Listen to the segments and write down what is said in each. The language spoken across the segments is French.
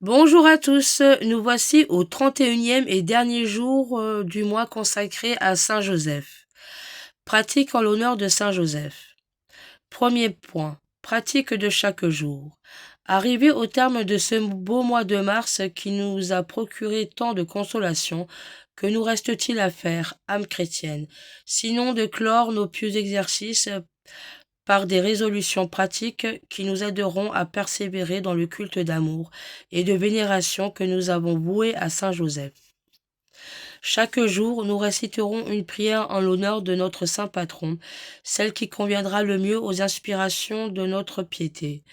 Bonjour à tous, nous voici au 31e et dernier jour du mois consacré à Saint Joseph. Pratique en l'honneur de Saint Joseph. Premier point, pratique de chaque jour. Arrivé au terme de ce beau mois de mars qui nous a procuré tant de consolation, que nous reste-t-il à faire, âme chrétienne, sinon de clore nos pieux exercices par des résolutions pratiques qui nous aideront à persévérer dans le culte d'amour et de vénération que nous avons voué à Saint Joseph. Chaque jour, nous réciterons une prière en l'honneur de notre saint patron, celle qui conviendra le mieux aux inspirations de notre piété.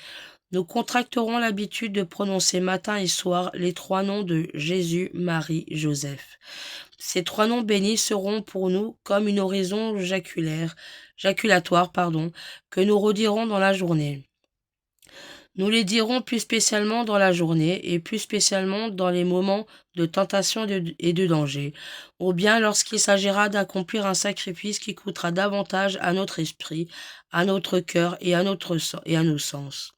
Nous contracterons l'habitude de prononcer matin et soir les trois noms de Jésus, Marie, Joseph. Ces trois noms bénis seront pour nous comme une oraison jaculatoire, que nous redirons dans la journée. Nous les dirons plus spécialement dans la journée et plus spécialement dans les moments de tentation et de danger, ou bien lorsqu'il s'agira d'accomplir un sacrifice qui coûtera davantage à notre esprit, à notre cœur et à nos sens.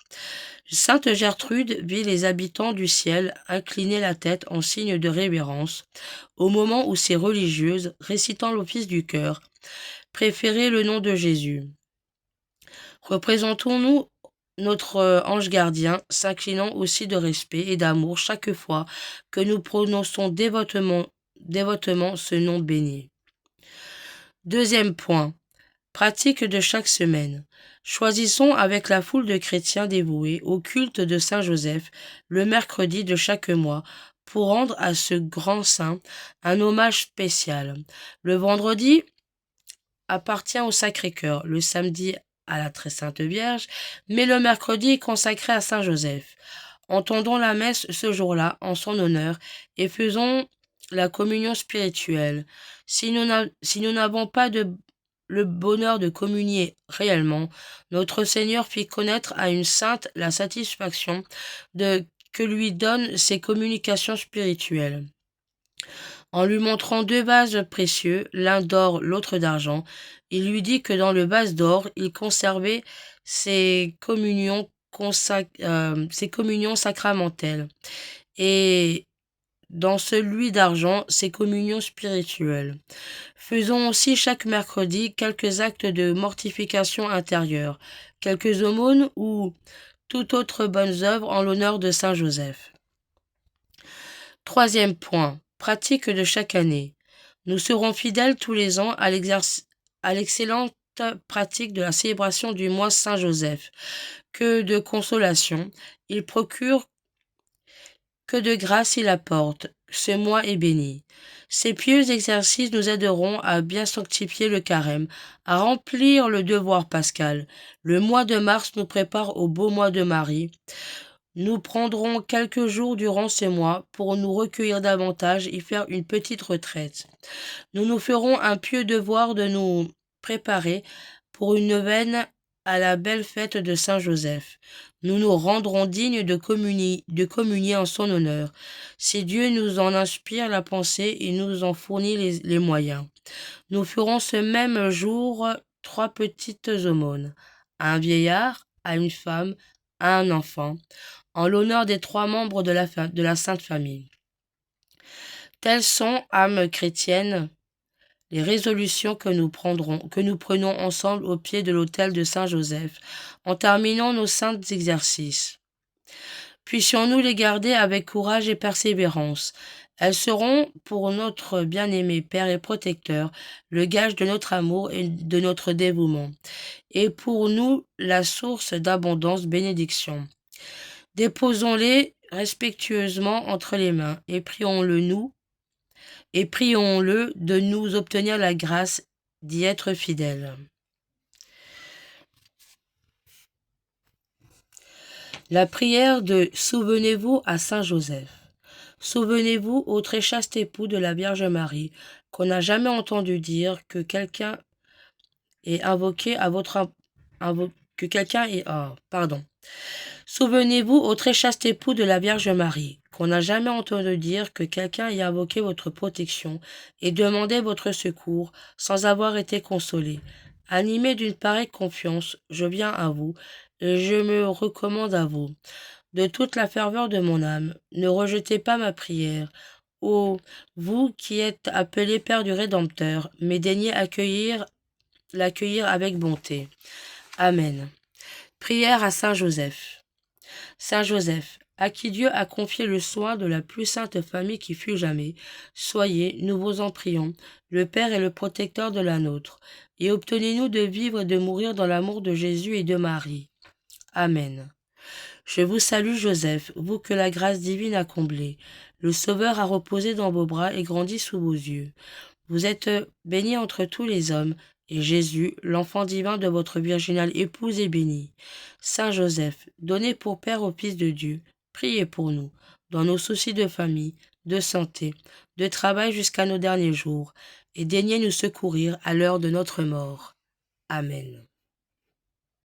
Sainte Gertrude vit les habitants du ciel incliner la tête en signe de révérence, au moment où ces religieuses, récitant l'office du cœur, préféraient le nom de Jésus. Représentons-nous notre ange gardien s'inclinant aussi de respect et d'amour chaque fois que nous prononçons dévotement ce nom béni. Deuxième point, pratique de chaque semaine. Choisissons avec la foule de chrétiens dévoués au culte de Saint Joseph le mercredi de chaque mois pour rendre à ce grand saint un hommage spécial. Le vendredi appartient au Sacré-Cœur, le samedi à la Très Sainte Vierge, mais le mercredi est consacré à Saint Joseph. Entendons la messe ce jour-là en son honneur et faisons la communion spirituelle. Si nous n'avons pas le bonheur de communier réellement, notre Seigneur fit connaître à une sainte la satisfaction que lui donnent ses communications spirituelles. En lui montrant deux vases précieux, l'un d'or, l'autre d'argent, il lui dit que dans le vase d'or, il conservait ses communions sacramentelles, et dans celui d'argent, ses communions spirituelles. Faisons aussi chaque mercredi quelques actes de mortification intérieure, quelques aumônes ou toute autre bonne œuvre en l'honneur de Saint Joseph. Troisième point, pratique de chaque année. Nous serons fidèles tous les ans à l'excellente pratique de la célébration du mois Saint-Joseph. Que de consolation il procure, que de grâce il apporte. Ce mois est béni. Ces pieux exercices nous aideront à bien sanctifier le carême, à remplir le devoir pascal. Le mois de mars nous prépare au beau mois de Marie. Nous prendrons quelques jours durant ce mois pour nous recueillir davantage et faire une petite retraite. Nous nous ferons un pieux devoir de nous préparer pour une neuvaine à la belle fête de Saint Joseph. Nous nous rendrons dignes de communier en son honneur, si Dieu nous en inspire la pensée et nous en fournit les moyens. Nous ferons ce même jour 3 petites aumônes, à un vieillard, à une femme, à un enfant, en l'honneur des 3 membres de la Sainte Famille. Telles sont, âmes chrétiennes, les résolutions que nous prenons ensemble au pied de l'autel de Saint Joseph, en terminant nos saints exercices. Puissions-nous les garder avec courage et persévérance. Elles seront, pour notre bien-aimé Père et Protecteur, le gage de notre amour et de notre dévouement, et pour nous la source d'abondance bénédiction. Déposons-les respectueusement entre les mains et prions-le de nous obtenir la grâce d'y être fidèles. La prière de Souvenez-vous à Saint Joseph. Souvenez-vous au très chaste époux de la Vierge Marie, qu'on n'a jamais entendu dire que quelqu'un est invoqué à votre que quelqu'un est Souvenez-vous au très chaste époux de la Vierge Marie, qu'on n'a jamais entendu dire que quelqu'un ait invoqué votre protection et demandé votre secours sans avoir été consolé. Animé d'une pareille confiance, je viens à vous et je me recommande à vous. de toute la ferveur de mon âme. Ne rejetez pas ma prière. Ô vous qui êtes appelé Père du Rédempteur, mais daignez l'accueillir avec bonté. Amen. Prière à Saint Joseph. Saint Joseph, à qui Dieu a confié le soin de la plus sainte famille qui fut jamais, soyez, nous vous en prions, le Père et le protecteur de la nôtre, et obtenez-nous de vivre et de mourir dans l'amour de Jésus et de Marie. Amen. Je vous salue Joseph, vous que la grâce divine a comblé. Le Sauveur a reposé dans vos bras et grandi sous vos yeux. Vous êtes béni entre tous les hommes, et Jésus, l'enfant divin de votre virginale épouse, est béni. Saint Joseph, donné pour Père au Fils de Dieu, priez pour nous, dans nos soucis de famille, de santé, de travail jusqu'à nos derniers jours, et daignez nous secourir à l'heure de notre mort. Amen.